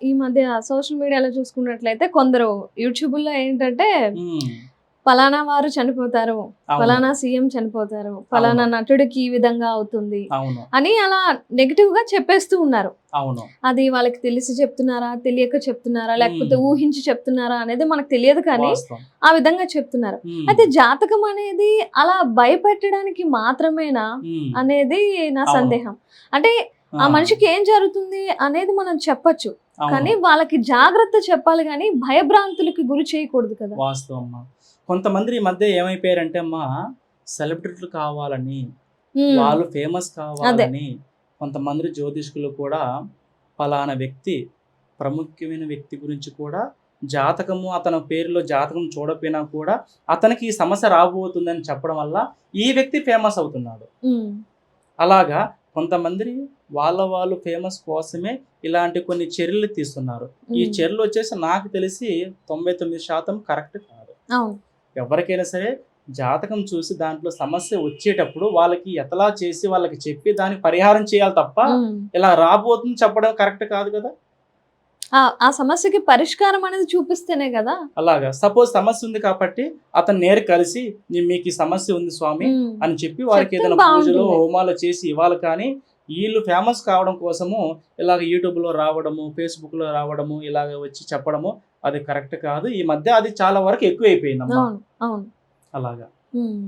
ఈ మధ్య సోషల్ మీడియాలో చూసుకున్నట్లయితే కొందరు యూట్యూబ్‌లో ఏంటంటే, హ్మ్. పలానా వారు చనిపోతారు, అవును. పలానా సీఎం చనిపోతారు, పలానా అవును. నటుడికి ఈ విధంగా అవుతుంది అవును. అని అలా నెగెటివ్‌గా చెప్పేస్తూ ఉన్నారు. అవును. అది వాళ్ళకి తెలిసి చెప్తున్నారా? తెలియక చెప్తున్నారా? లేకపోతే హ్మ్. ఊహించి చెప్తున్నారా? అనేది మనకు తెలియదు కానీ, వాస్తవం. ఆ విధంగా చెప్తున్నారు. హ్మ్. అయితే జాతకం అనేది అలా భయపెట్టడానికి మాత్రమేనా? హ్మ్. అనేది నా అవును. సందేహం. అంటే ఆ! ఆ మనిషికి ఏం జరుగుతుంది అనేది మనం చెప్పొచ్చు. కానీ అవును. వాళ్ళకి జాగ్రత్త చెప్పాలి గానీ, భయభ్రాంతులకి గురి చేయకూడదు కదా! వాస్తవం అమ్మా. కొంతమంది ఈ మధ్య ఏమైపోయారంటే అమ్మా, సెలబ్రిటీలు కావాలని, హ్మ్. వాళ్ళు ఫేమస్ అదే. కావాలని, కొంతమంది జ్యోతిష్కులు కూడా పలానా వ్యక్తి, ప్రాముఖ్యమైన వ్యక్తి గురించి కూడా జాతకము అతని పేరులో జాతకం చూడకపోయినా కూడా, అతనికి ఈ సమస్య రాబోతుందని చెప్పడం వల్ల, ఈ వ్యక్తి ఫేమస్ అవుతున్నాడు. హ్మ్. అలాగా కొంతమంది వాళ్ళు ఫేమస్ కోసమే ఇలాంటి కొన్ని చర్యలు తీస్తున్నారు. ఈ హ్మ్. చర్యలొచ్చేసి నాకు తెలిసి 99% కరెక్ట్ కాదు. అవును. ఎవరికైనా సరే జాతకం చూసి దాంట్లో సమస్య వచ్చేటప్పుడు వాళ్ళకి ఎతలా చేసి వాళ్ళకి చెప్పి దానికి పరిహారం చేయాలి తప్ప, హ్మ్. ఇలా రాబోతుంది చెప్పడం కరెక్ట్ కాదు కదా! ఆ సమస్యకి పరిష్కారం అనేది చూపిస్తేనే గదా! అలాగా సపోజ్ సమస్య ఉంది కాబట్టి అతన్ని నేరు కలిసి మీకు ఈ సమస్య ఉంది స్వామి హ్మ్. అని చెప్పి వారికి చెప్తే ఏదైనా పూజలు, బావుంటుంది. హోమాలు చేసి ఇవ్వాలి కానీ, ఈళ్ళు ఫేమస్ కావడం కోసము ఇలాగ యూట్యూబ్‌లో రావడము, ఫేస్‌బుక్‌లో రావడము, ఇలాగ వచ్చి చెప్పడము అది కరెక్ట్ కాదు. ఈ మధ్య అది చాలా వరకు ఎక్కువైపోయిందమ్మా. అవును. అవును. అలాగా. హ్మ్.